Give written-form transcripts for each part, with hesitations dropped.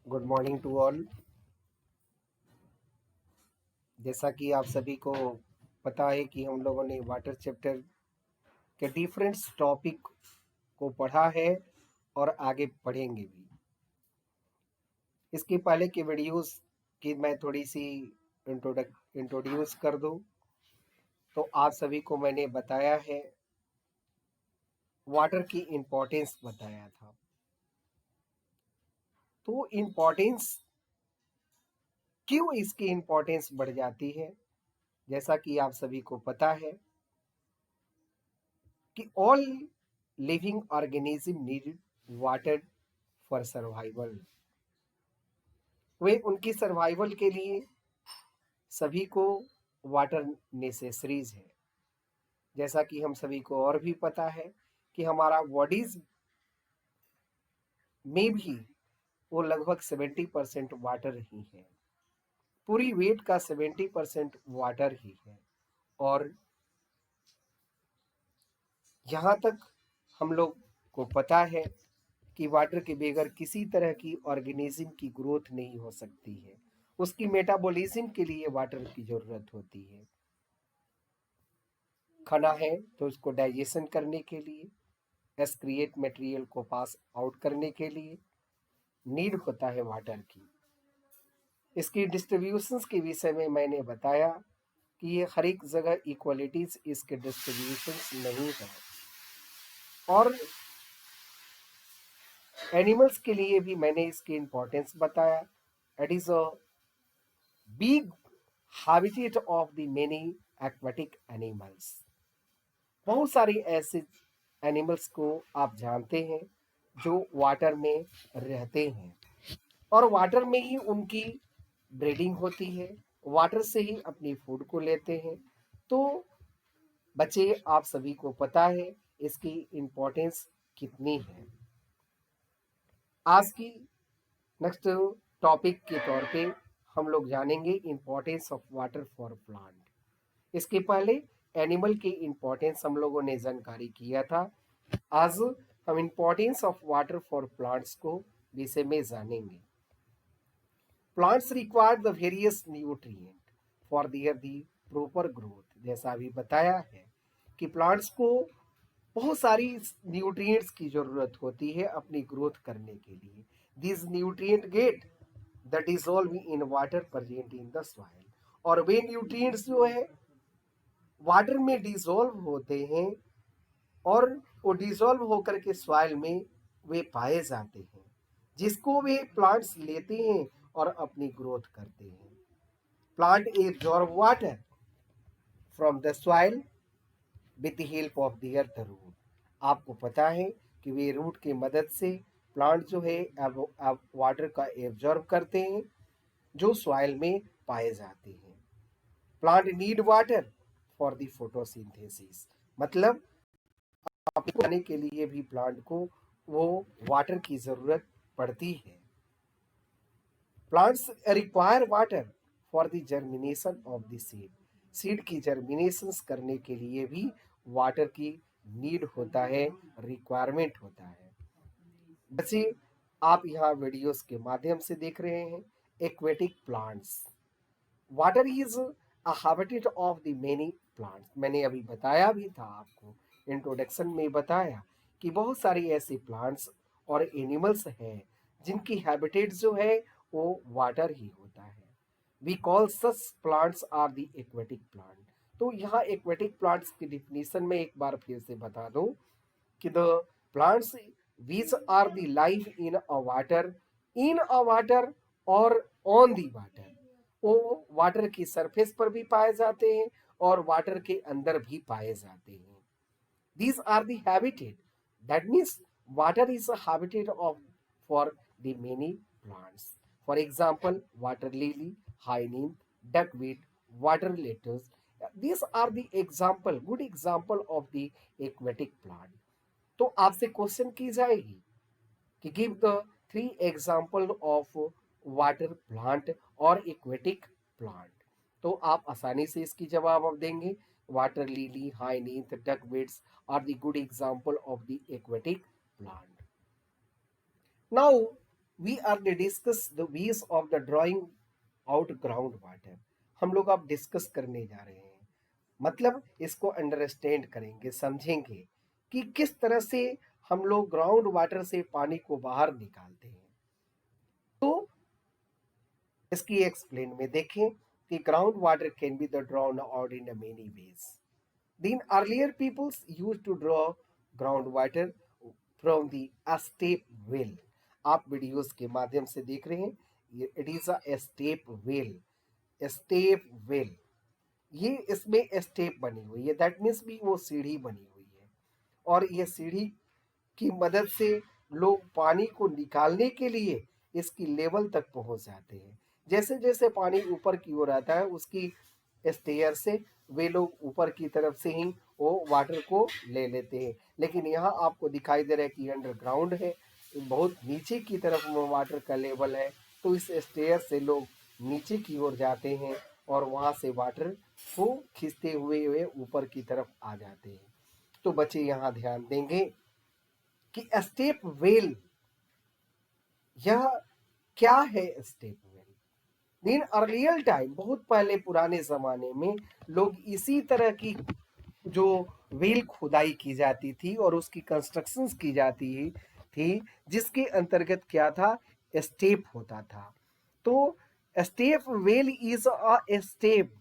Good morning to all. जैसा कि आप सभी को पता है कि हम लोगों ने वाटर चैप्टर के डिफरेंट टॉपिक को पढ़ा है और आगे पढ़ेंगे भी। इसके पहले के वीडियोस की मैं थोड़ी सी इंट्रोड्यूस कर दूं तो आप सभी को मैंने बताया है, वाटर की इम्पोर्टेंस बताया था। तो इम्पोर्टेंस क्यों, इसकी इम्पोर्टेंस बढ़ जाती है? जैसा कि आप सभी को पता है कि all living organism need water for survival. वे उनकी सर्वाइवल के लिए सभी को वाटर नेसेसरीज है। जैसा कि हम सभी को और भी पता है कि हमारा बॉडीज में भी वो लगभग 70% वाटर ही है। पूरी वेट का 70% वाटर ही है। और यहाँ तक हम लोग को पता है कि वाटर के बगैर किसी तरह की ऑर्गेनिज्म की ग्रोथ नहीं हो सकती है। उसकी मेटाबॉलिज्म के लिए वाटर की जरूरत होती है। खाना है तो उसको डाइजेशन करने के लिए, एक्सक्रिएट मटेरियल को पास आउट करने के लिए नीड होता है वाटर की। इसकी डिस्ट्रीब्यूशंस के विषय में मैंने बताया कि ये हर एक जगह इक्वलिटीज इसके डिस्ट्रीब्यूशंस नहीं है। और एनिमल्स के लिए भी मैंने इसकी इंपॉर्टेंस बताया। It is a big habitat of the many aquatic animals। बहुत सारे ऐसे एनिमल्स को आप जानते हैं जो वाटर में रहते हैं और वाटर में ही उनकी ब्रीडिंग होती है, वाटर से ही अपनी फूड को लेते हैं। तो बच्चे, आप सभी को पता है इसकी इम्पोर्टेंस कितनी है। आज की नेक्स्ट टॉपिक के तौर पे हम लोग जानेंगे importance of water for plant. इसके पहले एनिमल की इम्पोर्टेंस हम लोगों ने जानकारी किया था। आज हम importance of water for plants को विषय में जानेंगे। Plants require the various nutrient for their the proper growth. जैसा अभी बताया है कि प्लांट्स को बहुत सारी न्यूट्रिएंट्स की जरूरत होती है अपनी ग्रोथ करने के लिए। This nutrient gate the dissolve in water present in the soil. और वे न्यूट्रिएंट्स जो है वाटर में डिसॉल्व होते हैं और वो डिसॉल्व होकर के सॉइल में वे पाए जाते हैं, जिसको वे प्लांट्स लेते हैं और अपनी ग्रोथ करते हैं। Plant absorb water from the soil with the help of their the root. आपको पता है कि वे रूट की मदद से प्लांट जो है अब वाटर का एब्जॉर्ब करते हैं जो सॉइल में पाए जाते हैं। Plant need water for the photosynthesis. मतलब पाने के लिए भी प्लांट को वो वाटर की जरूरत पड़ती है। Plants require water for the germination of the seed. Seed की जर्मिनेशन करने के लिए भी वाटर की नीड होता है, रिक्वायरमेंट होता है। बच्चे, आप यहाँ वीडियोस के माध्यम से देख रहे हैं aquatic plants. Water is a habitat of the many plants. मैंने अभी बताया भी था आपको, इंट्रोडक्शन में बताया कि बहुत सारे ऐसे प्लांट्स और एनिमल्स हैं जिनकी हैबिटेट जो है वो वाटर ही होता है। We call such plants are the aquatic plant. तो यहाँ एक्वेटिक प्लांट्स की डिफिनीशन में एक बार फिर से बता दूं कि the plants which are the life in a water और on the water। वो वाटर की सरफेस पर भी पाए जाते हैं और वाटर के अंदर भी पाए जाते हैं। These are the habitat, that means water is a habitat of for the many plants। For example, water lily, hyacinth, duckweed, water lettuce, these are the example, good example of the aquatic plant। तो आपसे question की जाएगी कि give the 3 example of water plant और aquatic plant. तो आप आसानी से इसकी जवाब आप देंगे। Water lily, hyacinth, duckweeds are the good example of the aquatic plant. Now we are discuss the ways of the drawing out ground water. हम लोग अब डिस्कस करने जा रहे हैं, मतलब इसको अंडरस्टैंड करेंगे, समझेंगे कि किस तरह से हम लोग ग्राउंड वाटर से पानी को बाहर निकालते हैं। तो इसकी एक्सप्लेन में देखें कि ground water can be the drawn out in many ways. Then earlier peoples used to draw groundwater from the step well। आप वीडियोस के माध्यम से देख रहे हैं, it is a step well. Step well, ये इसमें स्टेप बनी हुई है, दैट मीन्स भी वो सीढ़ी बनी हुई है, और ये सीढ़ी की मदद से लोग पानी को निकालने के लिए इसकी लेवल तक पहुंच जाते हैं। जैसे जैसे पानी ऊपर की ओर आता है, उसकी स्टेयर से वे लोग ऊपर की तरफ से ही वो वाटर को ले लेते हैं। लेकिन यहाँ आपको दिखाई दे रहा है कि अंडरग्राउंड है, बहुत नीचे की तरफ वो वाटर का लेवल है, तो इस स्टेयर से लोग नीचे की ओर जाते हैं और वहाँ से वाटर को खींचते हुए वे ऊपर की तरफ आ जाते हैं। तो बच्चे यहाँ ध्यान देंगे कि स्टेप वेल, यह क्या है step well. In earlier time, बहुत पहले पुराने जमाने में लोग इसी तरह की जो वेल खुदाई की जाती थी और उसकी कंस्ट्रक्शंस की जाती थी, जिसके अंतर्गत क्या था, स्टेप होता था। तो step well is a step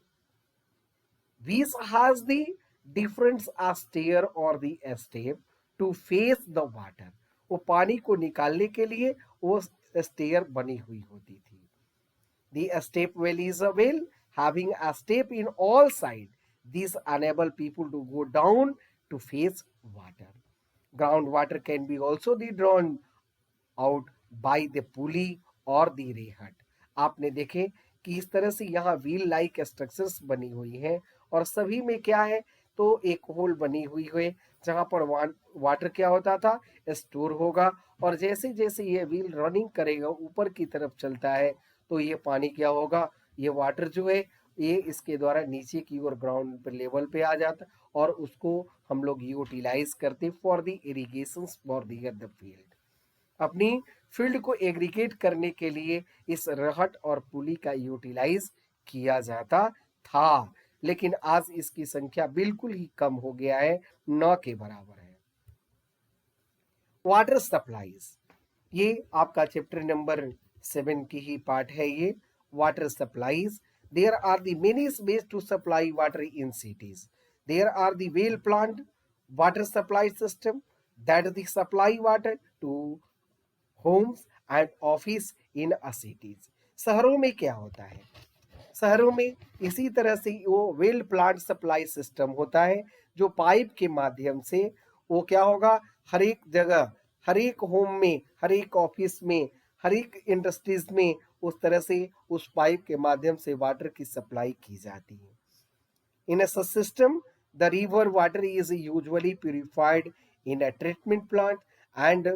which has the different stair or the step to face the water। वो पानी को निकालने के लिए वो स्टेयर बनी हुई होती थी। The step well is a well having a step in all sides। This enable people to go down to face water। Groundwater can be also the drawn out by the पुली और the रेहट। आपने देखे कि इस तरह से यहाँ wheel like structures बनी हुई हैं, और सभी में क्या है, तो एक होल बनी हुई है जहाँ पर वाटर क्या होता था, स्टोर होगा, और जैसे जैसे ये व्हील रनिंग करेगा, ऊपर की तरफ चलता है, तो ये पानी क्या होगा, ये वाटर जो है ये इसके द्वारा नीचे की ओर ग्राउंड पर लेवल पे आ जाता, और उसको हम लोग यूटिलाइज करते for the irrigation for the field. अपनी फील्ड को एग्रीगेट करने के लिए इस रहट और पुली का यूटिलाइज किया जाता था। लेकिन आज इसकी संख्या बिल्कुल ही कम हो गया है, 9 के बराबर है। वाटर सप्लाईज, ये आपका चैप्टर नंबर 7 की ही पार्ट है ये। Water supplies, there are the many ways to supply water in cities. There are the well plant water supply system that the supply water to homes and office in a cities. शहरों में क्या होता है, शहरों में इसी तरह से वो वेल प्लांट सप्लाई सिस्टम होता है, जो पाइप के माध्यम से वो क्या होगा, हर एक जगह, हर एक होम में, हर एक ऑफिस में, हर एक इंडस्ट्रीज में उस तरह से उस पाइप के माध्यम से वाटर की सप्लाई की जाती है। In a system, the river water is usually purified in a treatment plant and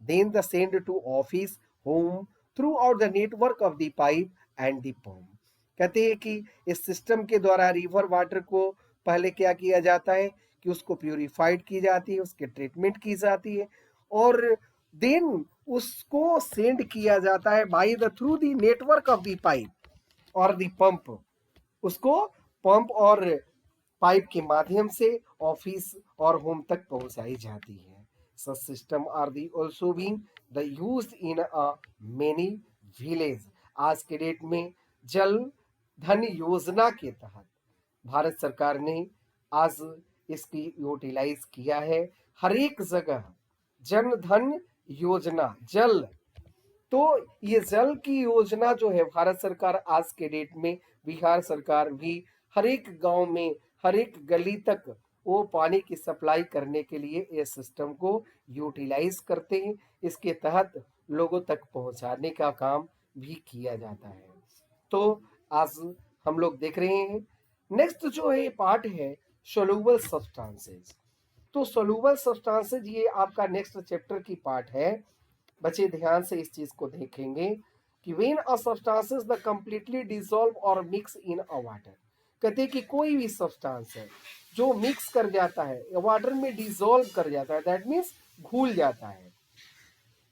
then the sent to office, home throughout the network of the pipe and the pump। कहते हैं कि इस system के द्वारा river water को पहले क्या किया जाता है कि उसको प्यूरिफाइड की जाती है, उसके ट्रीटमेंट की जाती है, और देन उसको सेंड किया जाता है by the through the network of the pipe और द पंप। उसको पंप और पाइप के माध्यम से ऑफिस और होम तक पहुंचाई जाती है। Such system are the also being the used in a many village. आज के डेट में जल धन योजना के तहत भारत सरकार ने आज इसकी यूटिलाइज किया है। हर एक जगह जन धन योजना, जल, तो ये जल की योजना जो है भारत सरकार आज के डेट में, बिहार सरकार भी हर एक गांव में, हर एक गली तक वो पानी की सप्लाई करने के लिए इस सिस्टम को यूटिलाइज करते हैं। इसके तहत लोगों तक पहुंचाने का काम भी किया जाता है। तो आज हम लोग देख रहे हैं, नेक्स्ट जो है पार्ट है सोल्यूबल सब्सटेंसेस। तो सोल्यूबल सब्सटेंसेस ये आपका नेक्स्ट चैप्टर की पार्ट है। बच्चे ध्यान से इस चीज को देखेंगे कि when a substances the completely dissolve और मिक्स इन अ वाटर। कहते हैं कि कोई भी सब्सटेंस है जो मिक्स कर जाता है या वाटर में डिसॉल्व कर जाता है, दैट मीन्स घुल जाता है,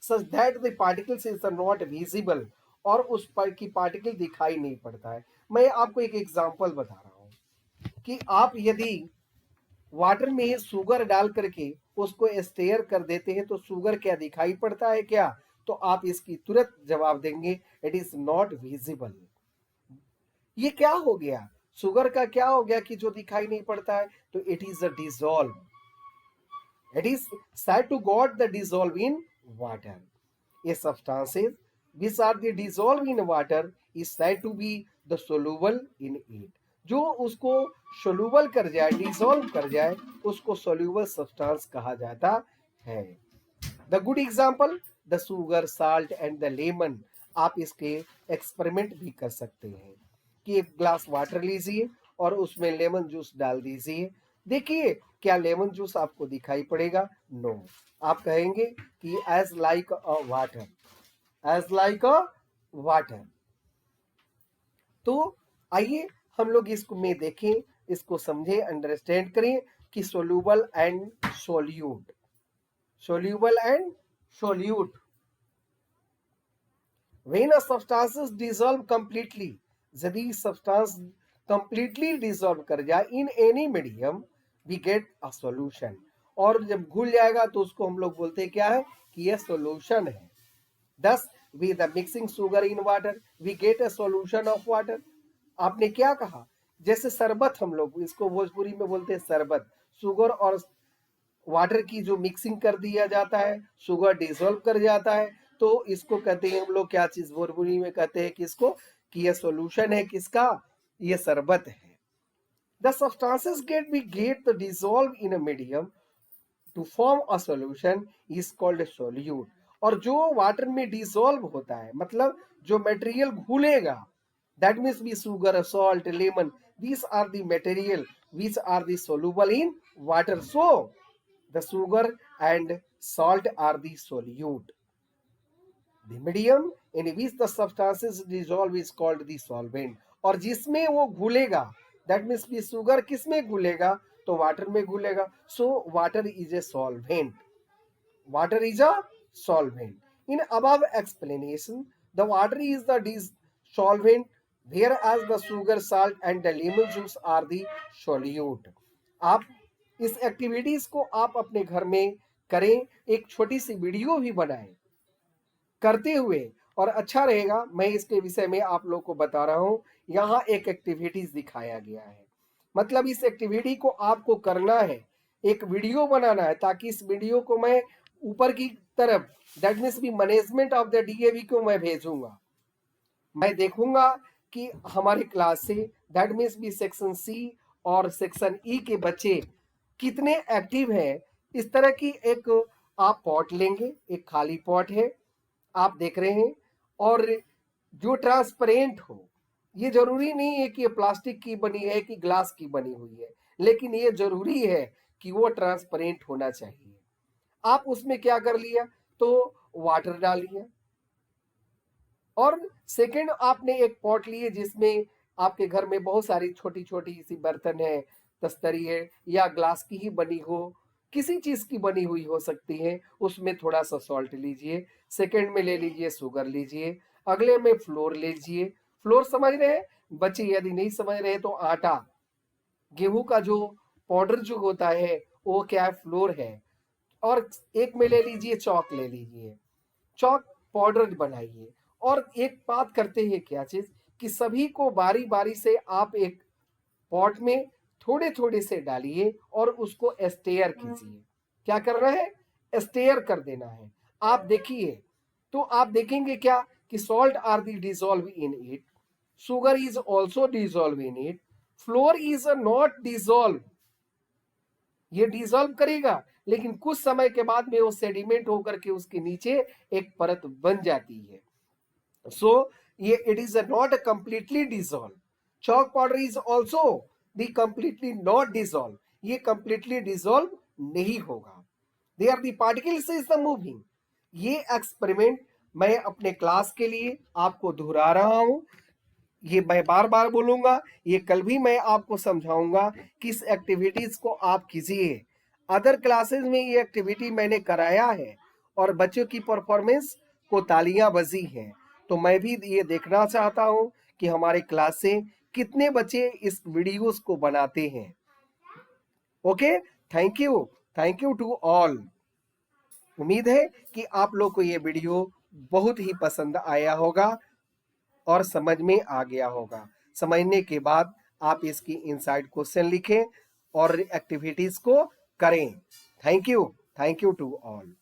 such that the particles is not visible, और उस पर की पार्टिकल दिखाई नहीं पड़ता है। मैं आपको एक एग्जांपल बता रहा हूं कि आप यदि वाटर में शुगर डाल करके उसको स्टेयर कर देते हैं तो शुगर क्या दिखाई पड़ता है क्या? तो आप इसकी तुरंत जवाब देंगे इट इज नॉट विजिबल। ये क्या हो गया? शुगर का क्या हो गया कि जो दिखाई नहीं पड़ता है? तो it is a dissolve, it is said to got the dissolve in water. A substances which are the dissolve in water is said to be the soluble in it. जो उसको soluble कर जाए, dissolve कर जाए, उसको soluble substance कहा जाता है। The good example, the sugar, salt and the lemon. आप इसके एक्सपेरिमेंट भी कर सकते हैं कि एक ग्लास वाटर लीजिए और उसमें लेमन जूस डाल दीजिए, देखिए क्या लेमन जूस आपको दिखाई पड़ेगा? नो। आप कहेंगे कि as like a water, as like a water. तो आइए हम लोग इसको में देखें, इसको समझें, अंडरस्टैंड करें कि soluble and solute, soluble and solute. When a substance is dissolved completely, यदि substance completely dissolve कर जाए in any medium, we get a solution. और जब घुल जाएगा तो उसको हम लोग बोलते हैं क्या है कि यह solution है। Thus, with the mixing sugar in water, we get a solution of water. आपने क्या कहा? जैसे शरबत, हम लोग इसको भोजपुरी में बोलते हैं शरबत, शुगर और वाटर की जो मिक्सिंग कर दिया जाता है, शुगर डिसॉल्व कर जाता है, तो इसको कहते हैं हम लोग क्या चीज भोजपुरी में कहते हैं कि इसको कि ये सॉल्यूशन है किसका? ये शरबत है। The substances get the dissolve in a medium to form a solution is called solute. और जो वाटर में डिसॉल्व होता है, मतलब जो मटेरियल घुलेगा, that means be sugar, salt, lemon, these are the material which are the soluble in water. So the sugar and salt are the solute. The medium in which the substances dissolve is called the solvent. और जिसमें वो घुलेगा, that means भी sugar किसमें घुलेगा? तो water में घुलेगा. So water is a solvent. Water is a solvent. In above explanation, the water is the solvent, whereas the sugar, salt and the lemon juice are the solute. आप इस activities को आप अपने घर में करें, एक छोटी सी वीडियो भी बनाएं करते हुए, और अच्छा रहेगा। मैं इसके विषय में आप लोग को बता रहा हूं, यहाँ एक एक्टिविटीज दिखाया गया है, मतलब इस एक्टिविटी को आपको करना है, एक वीडियो बनाना है, ताकि इस वीडियो को मैं ऊपर की तरफ, दैट मीन्स भी मैनेजमेंट ऑफ द डीएवी को मैं भेजूंगा। मैं देखूंगा कि हमारे क्लास से, दैट मीन्स भी सेक्शन सी और सेक्शन ई के बच्चे कितने एक्टिव हैं। इस तरह की एक आप पॉट लेंगे, एक खाली पॉट है, आप देख रहे हैं, और जो ट्रांसपेरेंट हो, ये जरूरी नहीं है कि ये प्लास्टिक की बनी है कि ग्लास की बनी हुई है, लेकिन ये जरूरी है कि वो ट्रांसपेरेंट होना चाहिए। आप उसमें क्या कर लिया? तो वाटर डाल लिया, और सेकंड आपने एक पॉट लिए जिसमें आपके घर में बहुत सारी छोटी छोटी सी बर्तन है, तस्तरी है, या ग्लास की ही बनी हो, किसी चीज की बनी हुई हो सकती है, उसमें थोड़ा सा सॉल्ट लीजिए, सेकंड में ले लीजिए शुगर लीजिए, अगले में फ्लोर लीजिए। फ्लोर समझ रहे हैं बच्चे? यदि नहीं समझ रहे तो आटा, गेहूं का जो पाउडर जो होता है वो क्या है? फ्लोर है। और एक में ले लीजिए चौक, ले लीजिए चौक, पाउडर बनाइए। और एक बात करते हैं क्या चीज कि सभी को बारी बारी से आप एक पॉट में थोड़े थोड़े से डालिए और उसको स्टेयर कीजिए। क्या करना है? स्टेयर कर देना है। आप देखिए, तो आप देखेंगे क्या कि salt are the dissolve in it, sugar is also dissolve in it, flour is not dissolve. ये डिजॉल्व करेगा, लेकिन कुछ समय के बाद में वो सेडिमेंट होकर के उसके नीचे एक परत बन जाती है। सो ये it is not completely dissolve. chalk powder is also the completely not dissolve, ये completely dissolve नहीं होगा। they are the particles is the moving। ये एक्सपेरिमेंट मैं अपने क्लास के लिए आपको दोहरा रहा हूं, ये मैं बार बार बोलूंगा, ये कल भी मैं आपको समझाऊंगा कि इस एक्टिविटीज को आप कीजिए। अदर क्लासेस में ये एक्टिविटी मैंने कराया है, और बच्चों की परफॉर्मेंस को तालियां बजी हैं। तो मैं भी ये देखना चाहता हूँ कि हमारे क्लास से कितने बच्चे इस वीडियोस को बनाते हैं। Okay, thank you to all. उम्मीद है कि आप लोग को ये वीडियो बहुत ही पसंद आया होगा और समझ में आ गया होगा। समझने के बाद आप इसकी इनसाइड क्वेश्चन लिखें और एक्टिविटीज को करें। Thank you to all.